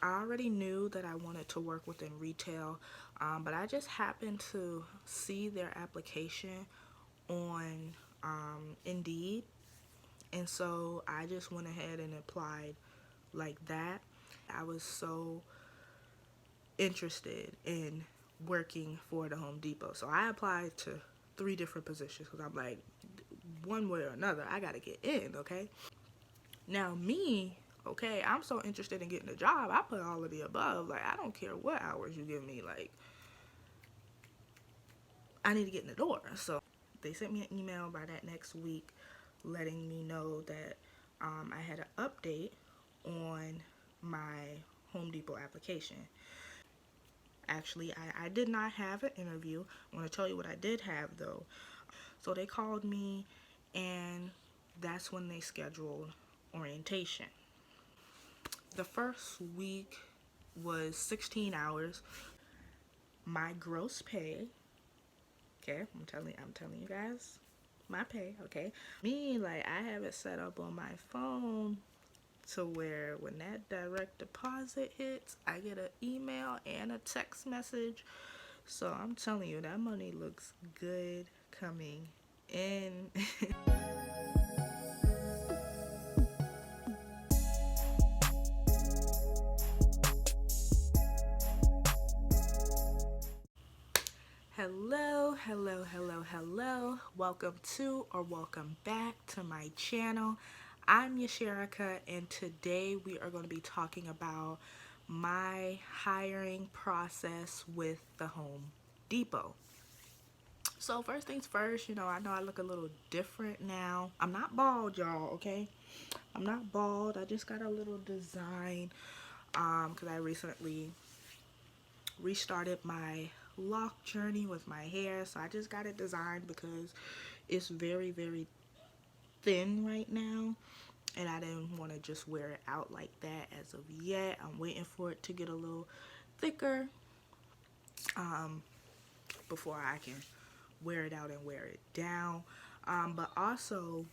I already knew that I wanted to work within retail, but I just happened to see their application on Indeed, and so I just went ahead and applied like that. I was so interested in working for the Home Depot, so I applied to 3 different positions because I'm like, one way or another, I gotta get in, okay? Now, me, okay, I'm so interested in getting a job, I put all of the above. Like, I don't care what hours you give me, like, I need to get in the door. So, they sent me an email by that next week letting me know that I had an update on my Home Depot application. Actually, I did not have an interview. I'm going to tell you what I did have, though. So, they called me, and that's when they scheduled orientation. The first week was 16 hours. My gross pay, okay, I'm telling you guys my pay, okay? Me, like, I have it set up on my phone to where when that direct deposit hits, I get an email and a text message. So I'm telling you, that money looks good coming in. Hello, hello, hello, hello. Welcome to or welcome back to my channel. I'm Yasherica, and today we are going to be talking about my hiring process with the Home Depot. So first things first, I know I look a little different now. I'm not bald, y'all, okay? I'm not bald. I just got a little design because I recently restarted my lock journey with my hair, so I just got it designed because it's very, very thin right now, and I didn't want to just wear it out like that as of yet. I'm waiting for it to get a little thicker before I can wear it out and wear it down. But also,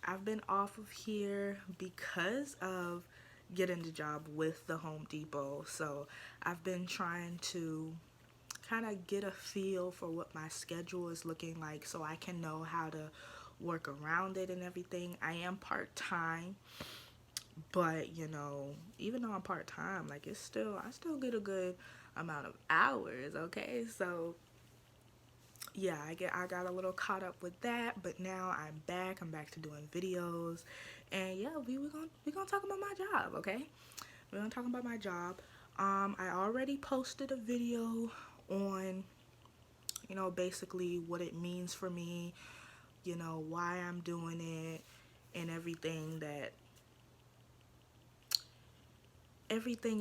I've been off of here because of getting the job with the Home Depot, so I've been trying to kind of get a feel for what my schedule is looking like so I can know how to work around it and everything. I am part-time, but even though I'm part-time, like, I still get a good amount of hours, okay? So yeah, I got a little caught up with that, but now I'm back to doing videos, and yeah, we're gonna talk about my job, okay? We're gonna talk about my job. I already posted a video on basically what it means for me, why I'm doing it, and everything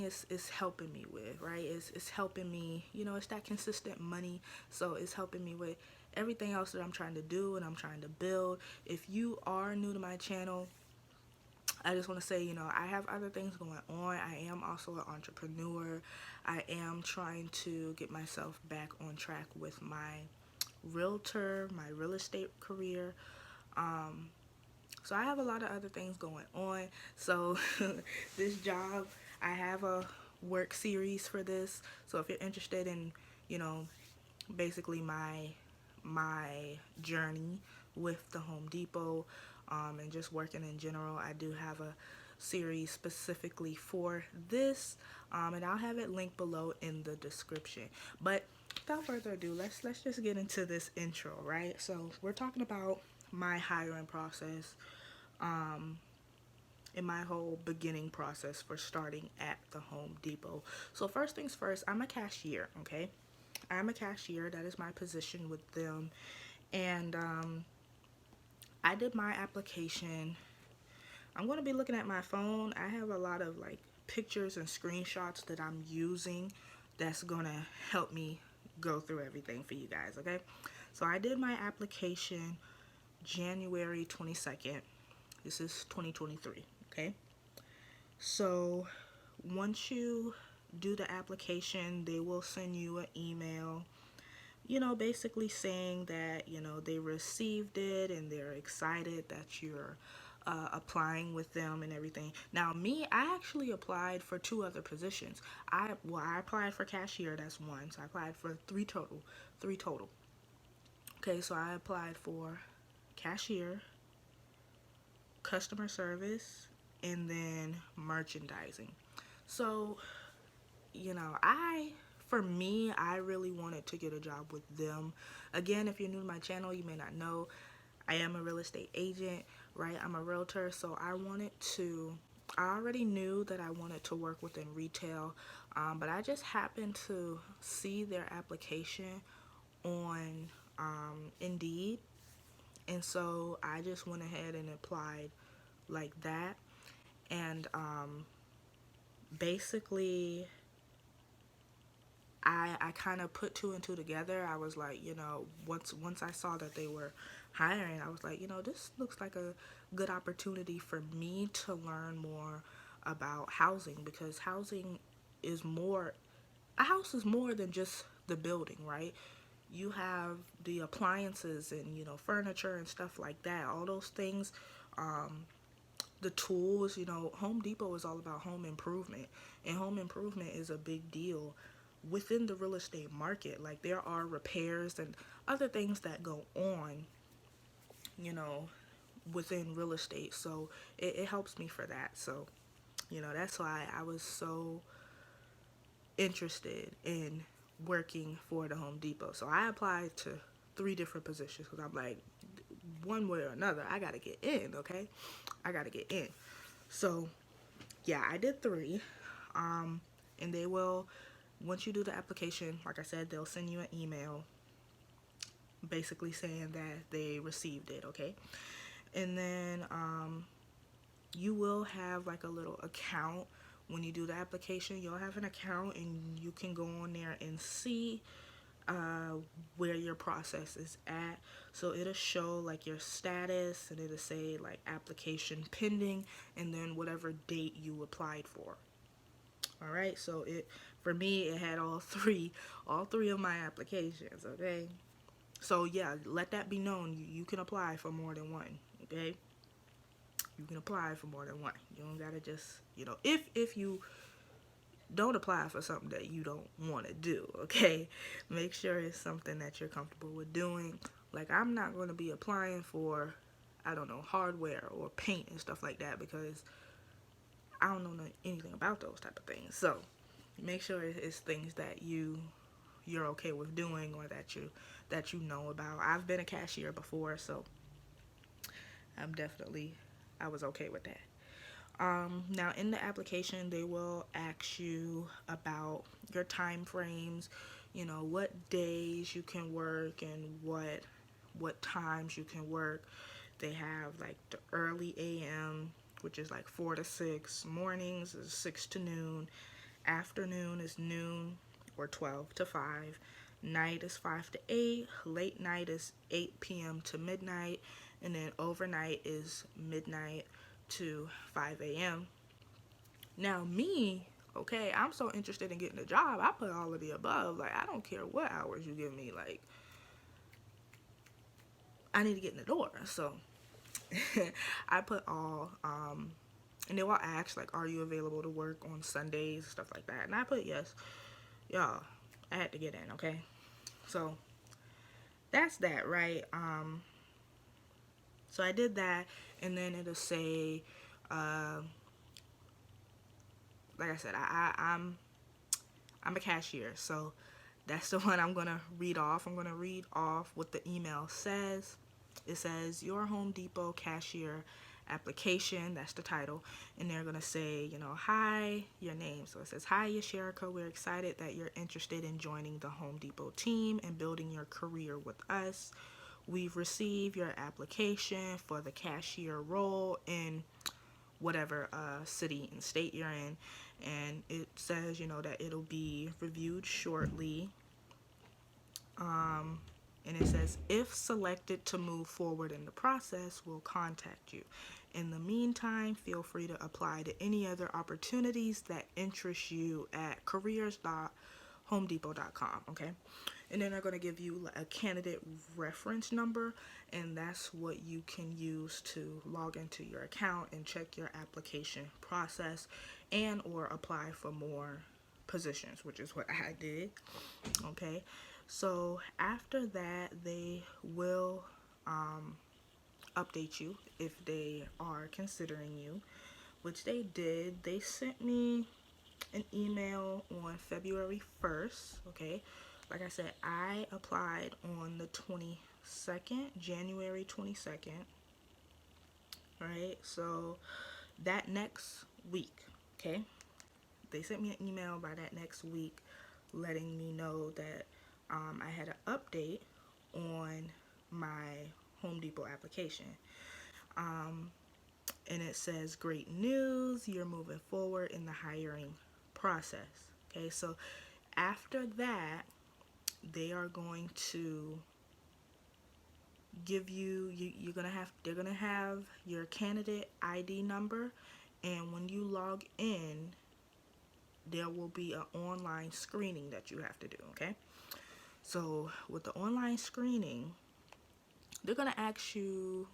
is helping me with, right? It's helping me, it's that consistent money, so it's helping me with everything else that I'm trying to do and I'm trying to build. If you are new to my channel, I just want to say, I have other things going on. I am also an entrepreneur. I am trying to get myself back on track with my realtor, my real estate career. So I have a lot of other things going on. So this job, I have a work series for this. So if you're interested in, basically my journey with the Home Depot, and just working in general, I do have a series specifically for this, and I'll have it linked below in the description. But without further ado, let's just get into this intro, right? So we're talking about my hiring process, in my whole beginning process for starting at the Home Depot. So first things first, I'm a cashier, okay? I'm a cashier. That is my position with them. And I did my application. I'm going to be looking at my phone. I have a lot of like pictures and screenshots that I'm using that's going to help me go through everything for you guys, okay? So I did my application January 22nd. This is 2023, okay? So once you do the application, they will send you an email, basically saying that, they received it and they're excited that you're applying with them and everything. Now, me, I actually applied for 2 other positions. I applied for cashier. That's one. So I applied for three total. Three total. Okay, so I applied for cashier, customer service, and then merchandising. So, for me, I really wanted to get a job with them. Again, if you're new to my channel, you may not know, I am a real estate agent, right? I'm a realtor, so I already knew that I wanted to work within retail, but I just happened to see their application on Indeed, and so I just went ahead and applied like that. And basically, I kind of put two and two together. I was like, once I saw that they were hiring, I was like, this looks like a good opportunity for me to learn more about housing, because a house is more than just the building, right? You have the appliances and, furniture and stuff like that. All those things, the tools, Home Depot is all about home improvement, and home improvement is a big deal within the real estate market. Like, there are repairs and other things that go on, you know, within real estate. So it helps me for that. So, that's why I was so interested in working for the Home Depot. So I applied to 3 different positions because I'm like, one way or another, I got to get in, okay? I got to get in. So, yeah, I did 3. And they will, once you do the application, like I said, they'll send you an email basically saying that they received it, okay? And then you will have like a little account. When you do the application, you'll have an account, and you can go on there and see where your process is at. So it'll show like your status, and it'll say like application pending, and then whatever date you applied for. All right, so for me, it had all three of my applications. Okay, so yeah, let that be known. You can apply for more than one. Okay, you can apply for more than one. You don't gotta just, if you don't apply for something that you don't want to do, okay? Make sure it's something that you're comfortable with doing. Like, I'm not going to be applying for, I don't know, hardware or paint and stuff like that, because I don't know anything about those type of things. So make sure it's things that you're okay with doing, or that you know about. I've been a cashier before, so I was okay with that. Now, in the application, they will ask you about your time frames, what days you can work and what times you can work. They have like the early AM, which is like 4 to 6. Mornings is 6 to noon. Afternoon is noon or 12 to 5. Night is 5 to 8. Late night is 8 p.m. to midnight. And then overnight is midnight to 5 a.m. Now, me, okay, I'm so interested in getting a job, I put all of the above. Like, I don't care what hours you give me. Like, I need to get in the door. So I put all, and they will ask, like, are you available to work on Sundays, stuff like that. And I put yes. Y'all, I had to get in, okay? So that's that, right? So I did that, and then it'll say, like I said, I'm a cashier, so that's the one I'm gonna read off. I'm gonna read off what the email says. It says, your Home Depot cashier application, that's the title, and they're gonna say, hi, your name. So it says, hi, Yasherica, we're excited that you're interested in joining the Home Depot team and building your career with us. We've received your application for the cashier role in whatever city and state you're in, and it says, that it'll be reviewed shortly. And it says, if selected to move forward in the process, we'll contact you. In the meantime, feel free to apply to any other opportunities that interest you at homedepot.com, okay? And then they're going to give you a candidate reference number, and that's what you can use to log into your account and check your application process and or apply for more positions, which is what I did, okay? So after that, they will update you if they are considering you, which they did. They sent me an email on February 1st, okay? Like I said, I applied on the 22nd, January 22nd, right? So that next week, okay? They sent me an email by that next week letting me know that I had an update on my Home Depot application. And it says, great news, you're moving forward in the hiring process. Okay, so after that, they are going to give you, they're gonna have your candidate ID number, and when you log in, there will be an online screening that you have to do, okay? So with the online screening, they're gonna ask you,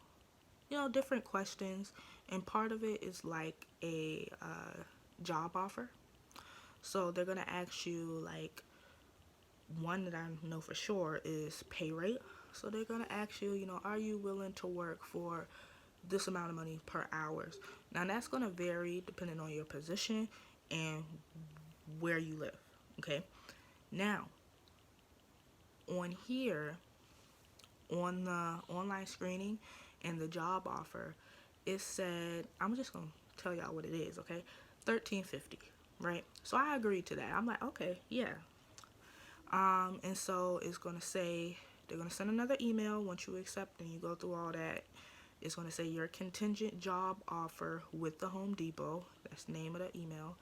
different questions, and part of it is like a job offer. So they're gonna ask you, like, one that I know for sure is pay rate. So they're gonna ask you, are you willing to work for this amount of money per hour? Now that's gonna vary depending on your position and where you live, okay? Now, on here, on the online screening and the job offer, it said, I'm just gonna tell y'all what it is, okay? $13.50, right? So I agreed to that. I'm like, okay, yeah. And so it's gonna say, they're gonna send another email once you accept and you go through all that. It's gonna say your contingent job offer with the Home Depot. That's the name of the email.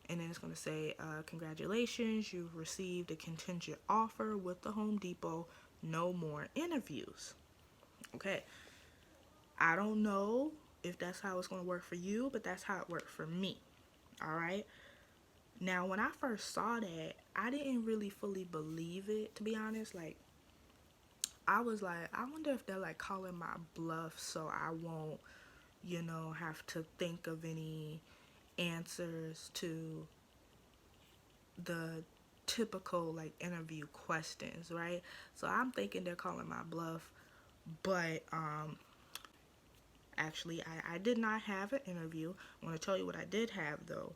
And then it's gonna say, congratulations, you've received a contingent offer with the Home Depot. No more interviews. Okay. I don't know if that's how it's gonna work for you, but that's how it worked for me. All right. Now, when I first saw that, I didn't really fully believe it, to be honest. Like, I was like, I wonder if they're like calling my bluff so I won't, have to think of any answers to the typical like interview questions, right? So I'm thinking they're calling my bluff, but actually I did not have an interview. I want to tell you what I did have though.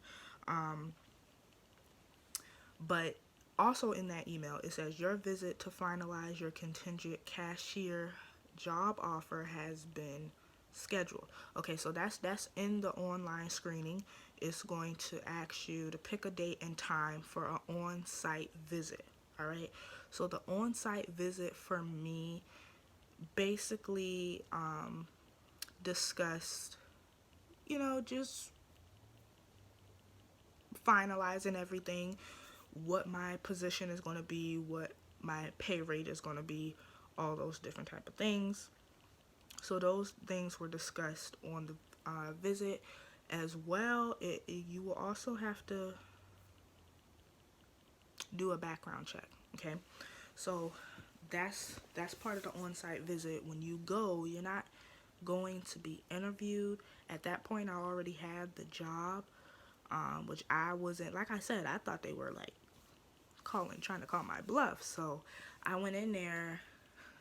But also in that email, it says your visit to finalize your contingent cashier job offer has been scheduled. Okay, so that's in the online screening. It's going to ask you to pick a date and time for an on-site visit. All right, so the on-site visit for me basically discussed, just finalizing everything, what my position is going to be, what my pay rate is going to be, all those different type of things. So those things were discussed on the visit as well. You will also have to do a background check, okay? So that's part of the on-site visit. When you go, you're not going to be interviewed. At that point, I already had the job, which I wasn't, like I said, I thought they were like trying to call my bluff. So I went in there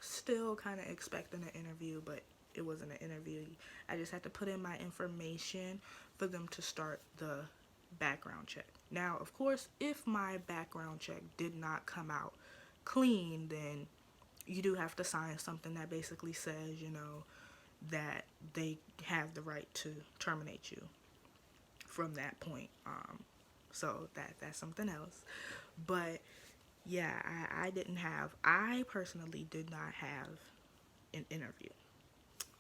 still kind of expecting an interview, but it wasn't an interview. I just had to put in my information for them to start the background check. Now, of course, if my background check did not come out clean, then you do have to sign something that basically says, that they have the right to terminate you from that point. So that's something else. But yeah, I personally did not have an interview.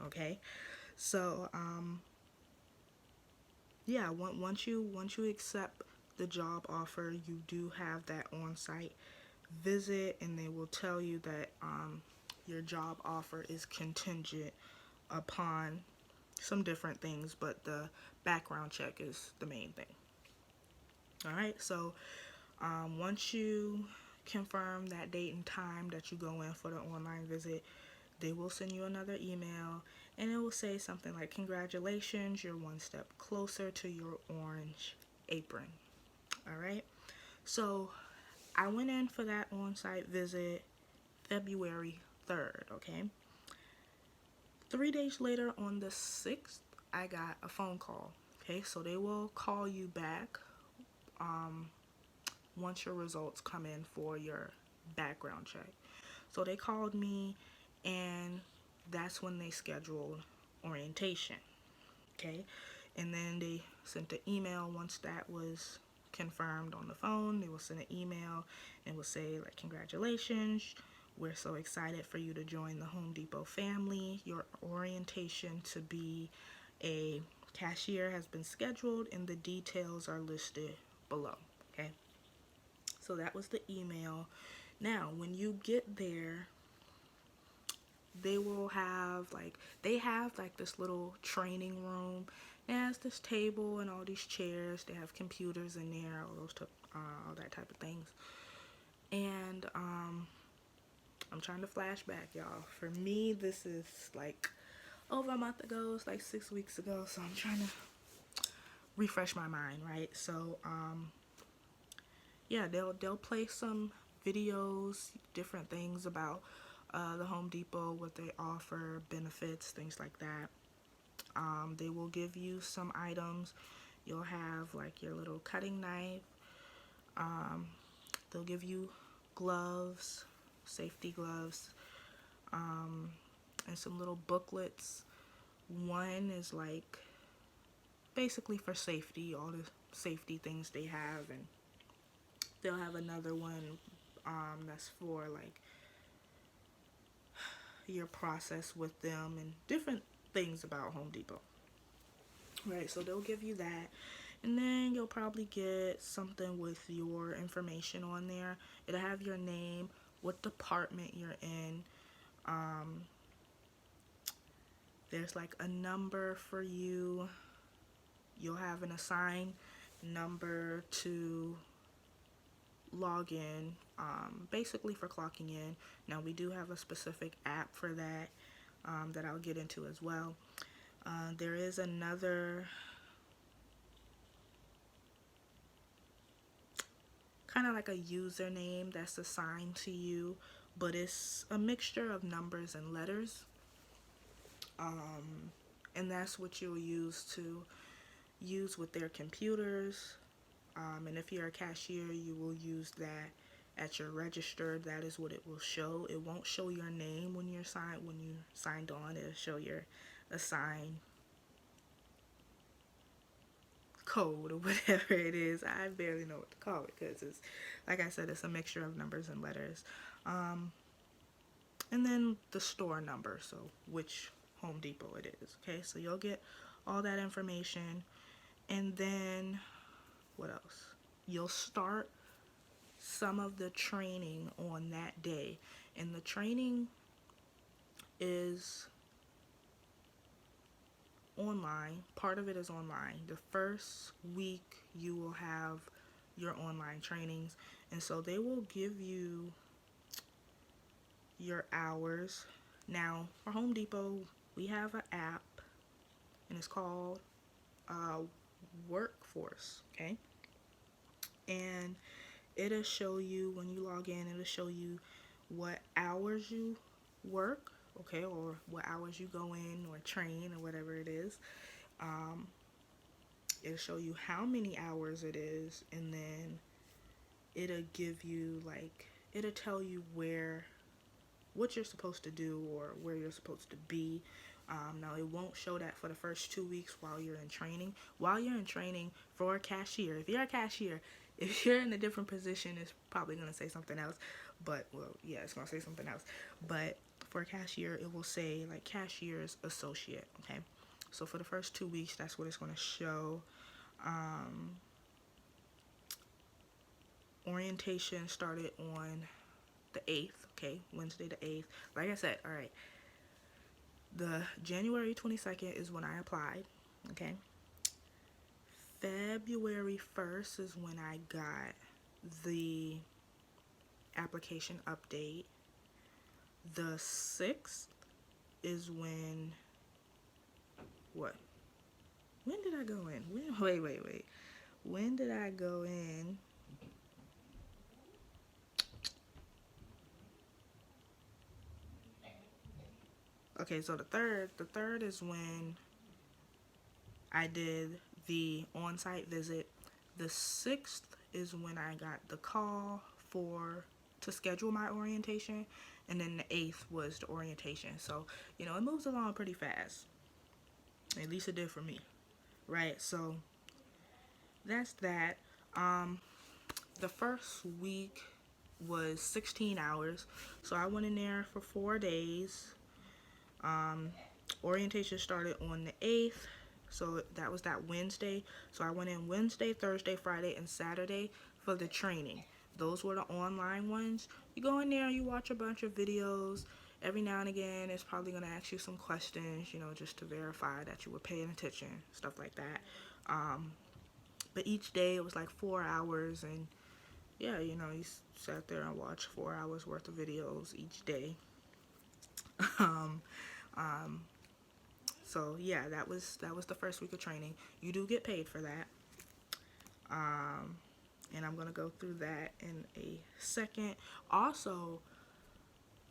Okay, so yeah, once you accept the job offer, you do have that on-site visit, and they will tell you that your job offer is contingent upon some different things, but the background check is the main thing. All right, so Once you confirm that date and time that you go in for the online visit, they will send you another email, and it will say something like, congratulations, you're one step closer to your orange apron. All right. So I went in for that on-site visit February 3rd. Okay. 3 days later, on the 6th, I got a phone call. Okay. So they will call you back once your results come in for your background check. So they called me, and that's when they scheduled orientation. Okay. And then they sent an email once that was confirmed on the phone. They will send an email and will say, like, congratulations, we're so excited for you to join the Home Depot family. Your orientation to be a cashier has been scheduled, and the details are listed below. Okay. So that was the email. Now, when you get there, they will have like this little training room. It has this table and all these chairs. They have computers in there, all that type of things. And I'm trying to flash back, y'all. For me, this is like over a month ago. It's like 6 weeks ago. So I'm trying to refresh my mind, right? So yeah, they'll play some videos, different things about the Home Depot, what they offer, benefits, things like that. They will give you some items. You'll have like your little cutting knife. They'll give you gloves, safety gloves, and some little booklets. One is like basically for safety, all the safety things they have, and they'll have another one that's for like your process with them and different things about Home Depot. Right, so they'll give you that, and then you'll probably get something with your information on there. It'll have your name, what department you're in. There's like a number for you. You'll have an assigned number to log in, basically for clocking in. Now, we do have a specific app for that that I'll get into as well. There is another kind of like a username that's assigned to you, but it's a mixture of numbers and letters. And that's what you'll use with their computers. And if you're a cashier, you will use that at your register. That is what it will show. It won't show your name when you signed on. It'll show your assigned code or whatever it is. I barely know what to call it because it's, like I said, it's a mixture of numbers and letters. And then the store number, so which Home Depot it is. Okay, so you'll get all that information, and then what else? You'll start some of the training on that day, and the training is online. Part of it is online. The first week you will have your online trainings, and so they will give you your hours. Now, for Home Depot, we have an app, and it's called Workforce, okay? And it'll show you, when you log in, it'll show you what hours you work, okay, or what hours you go in or train or whatever it is. It'll show you how many hours it is, and then it'll give you it'll tell you what you're supposed to do or where you're supposed to be. Now, it won't show that for the first 2 weeks while you're in training. While you're in training for a cashier, if you're a cashier, if you're in a different position, it's probably going to say something else. But, well, yeah, it's going to say something else. But for a cashier, it will say, like, cashier's associate, okay? So for the first 2 weeks, that's what it's going to show. Orientation started on the 8th, okay? Wednesday the 8th. Like I said, all right. The January 22nd is when I applied, okay? February 1st is when I got the application update. The 6th is when, what? When did I go in? Wait. When did I go in? Okay, so the third is when I did the on-site visit. The 6th is when I got the call to schedule my orientation, and then the 8th was the orientation. So, you know, it moves along pretty fast. At least it did for me, right? So that's that. The first week was 16 hours. So I went in there for 4 days. Orientation started on the 8th. So that was that Wednesday. So I went in Wednesday, Thursday, Friday, and Saturday for the training. Those were the online ones. You go in there, you watch a bunch of videos. Every now and again, it's probably going to ask you some questions, you know, just to verify that you were paying attention, stuff like that. But each day it was like 4 hours, and yeah, you know, you sat there and watched 4 hours worth of videos each day. So yeah, that was the first week of training. You do get paid for that. And I'm gonna go through that in a second. Also,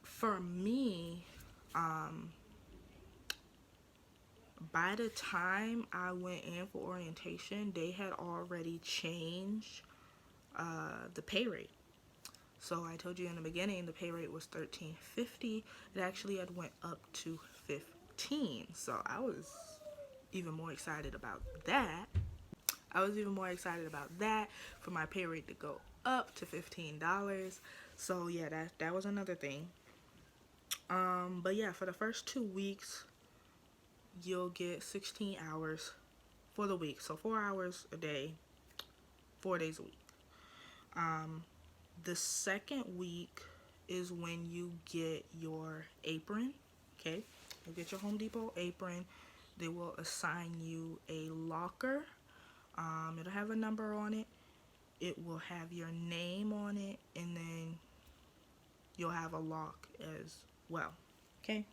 for me, by the time I went in for orientation, they had already changed the pay rate. So I told you in the beginning the pay rate was $13.50. It actually had went up to $15. So I was even more excited about that. For my pay rate to go up to $15. So yeah, that was another thing. But yeah, for the first 2 weeks, you'll get 16 hours for the week. So 4 hours a day, 4 days a week. The second week is when you get your apron. Okay, you'll get your Home Depot apron. They will assign you a locker. It'll have a number on it. It will have your name on it, and then you'll have a lock as well. Okay,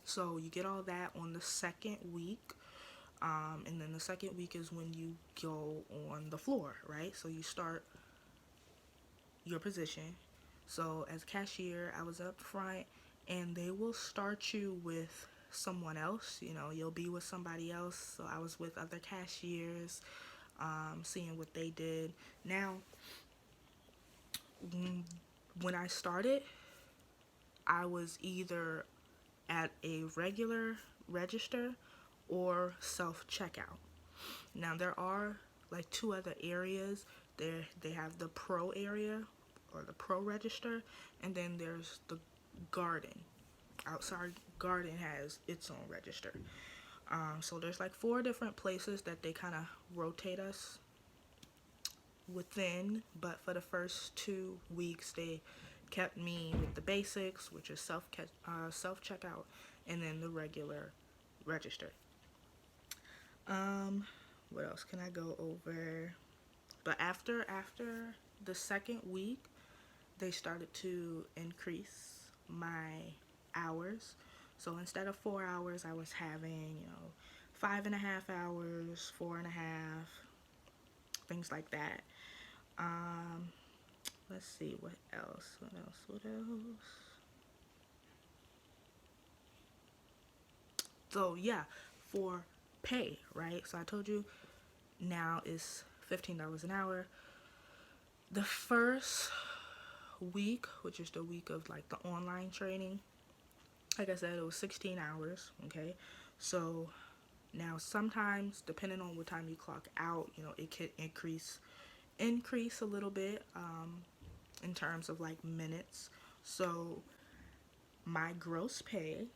so you get all that on the second week. And then the second week is when you go on the floor, right? So you start your position. So as cashier, I was up front, and they will start you with someone else. You know, you'll be with somebody else. So I was with other cashiers, seeing what they did. Now, when I started, I was either at a regular register or self-checkout. Now, there are like 2 other areas. They have the pro area, or the pro register, and then there's the garden. Outside garden has its own register. So there's like 4 different places that they kind of rotate us within, but for the first 2 weeks they kept me with the basics, which is self checkout, and then the regular register. What else can I go over? But after the second week, they started to increase my hours. So instead of 4 hours, I was having, 5.5 hours, 4.5, things like that. Let's see, what else? So yeah, for pay, right? So I told you now it's $15 an hour. The first week, which is the week of like the online training, like I said, it was 16 hours. Okay, so now sometimes, depending on what time you clock out, it could increase a little bit, in terms of like minutes. So my gross pay,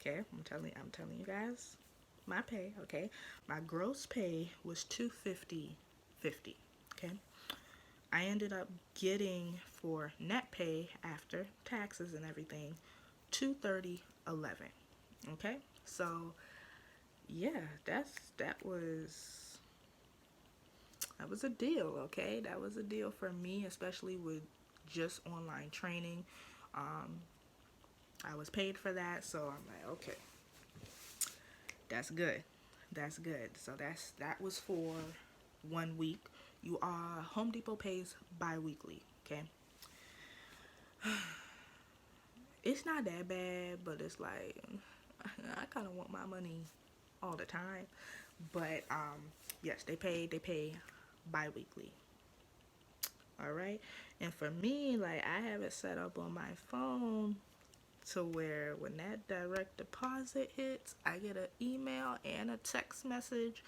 okay, I'm telling you guys my pay, okay? My gross pay was $250.50, okay? I ended up getting, for net pay after taxes and everything, $230.11, okay? So yeah, that was was a deal, okay? That was a deal for me, especially with just online training. I was paid for that, so I'm like, okay, that's good. That's good. So that was for 1 week. You are Home Depot pays bi-weekly, okay? It's not that bad, but it's like I kind of want my money all the time. But yes, they pay bi-weekly. All right. And for me, like, I have it set up on my phone to where when that direct deposit hits, I get an email and a text message.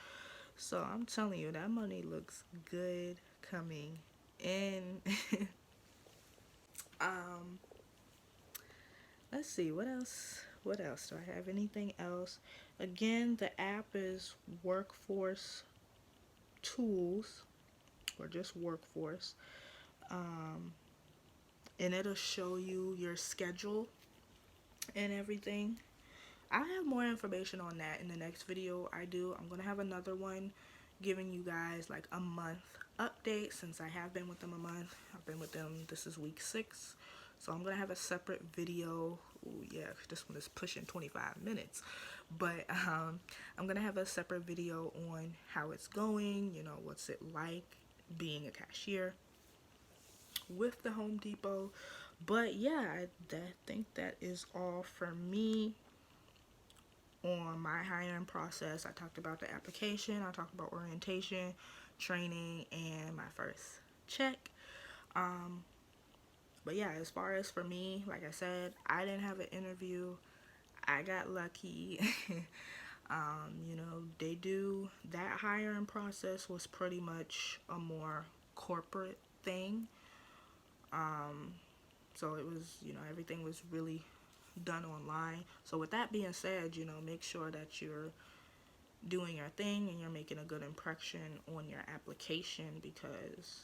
So I'm telling you, that money looks good coming in. um let's see, what else? What else? Do I have anything else? Again, the app is Workforce Tools, or just Workforce. Um, and it'll show you your schedule and everything. I'll have more information on that in the next video I do. I'm going to have another one giving you guys like a month update, since I have been with them a month. I've been with them, this is week 6. So I'm going to have a separate video. Ooh, yeah, this one is pushing 25 minutes. But I'm going to have a separate video on how it's going, you know, what's it like being a cashier with the Home Depot. But yeah, I think that is all for me on my hiring process. I talked about the application, I talked about orientation, training, and my first check. But yeah, as far as for me, like I said, I didn't have an interview. I got lucky. You know, they do, that hiring process was pretty much a more corporate thing. So it was, you know, everything was really done online. So with that being said, you know, make sure that you're doing your thing and you're making a good impression on your application, because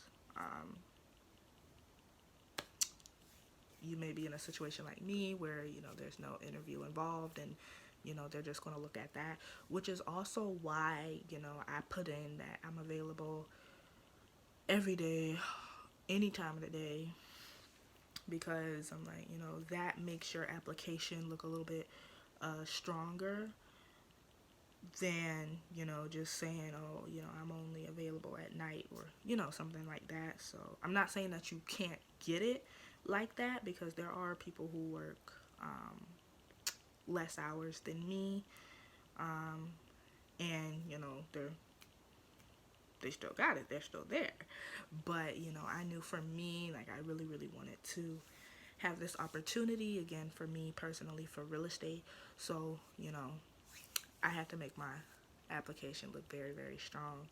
you may be in a situation like me where, you know, there's no interview involved, and you know, they're just going to look at that, which is also why, you know, I put in that I'm available every day, any time of the day, because I'm like, you know, that makes your application look a little bit stronger than, you know, just saying, oh, you know, I'm only available at night, or, you know, something like that. So I'm not saying that you can't get it like that, because there are people who work less hours than me, and, you know, they still got it, they're still there. But, you know, I knew for me, like, I really, really wanted to have this opportunity, again, for me personally, for real estate. So, you know, I had to make my application look very, very strong.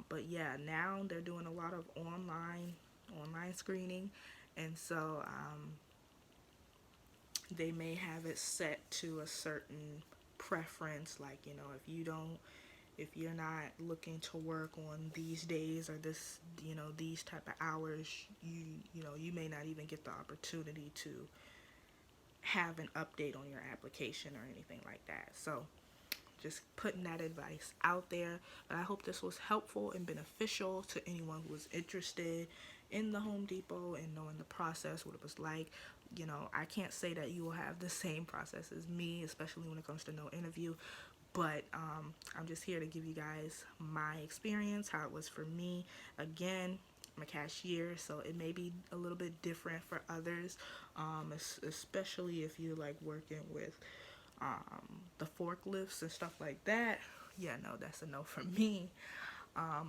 But yeah, now they're doing a lot of online screening, and so they may have it set to a certain preference, like, you know, if you're not looking to work on these days, or this, you know, these type of hours, you know, you may not even get the opportunity to have an update on your application or anything like that. So just putting that advice out there. But I hope this was helpful and beneficial to anyone who was interested in the Home Depot and knowing the process, what it was like. You know, I can't say that you will have the same process as me, especially when it comes to no interview. But I'm just here to give you guys my experience, how it was for me. Again, I'm a cashier, so it may be a little bit different for others, especially if you're like working with the forklifts and stuff like that. Yeah, no, that's a no for me.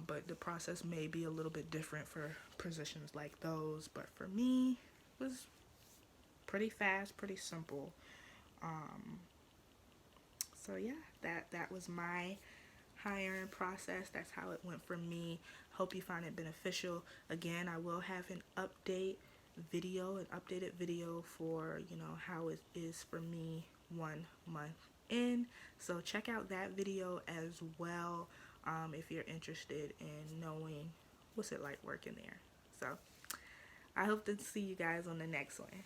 But the process may be a little bit different for positions like those. But for me, it was pretty fast, pretty simple. So yeah, that was my hiring process. That's how it went for me. Hope you find it beneficial. Again, I will have an updated video for, you know, how it is for me 1 month in. So check out that video as well, if you're interested in knowing what's it like working there. So I hope to see you guys on the next one.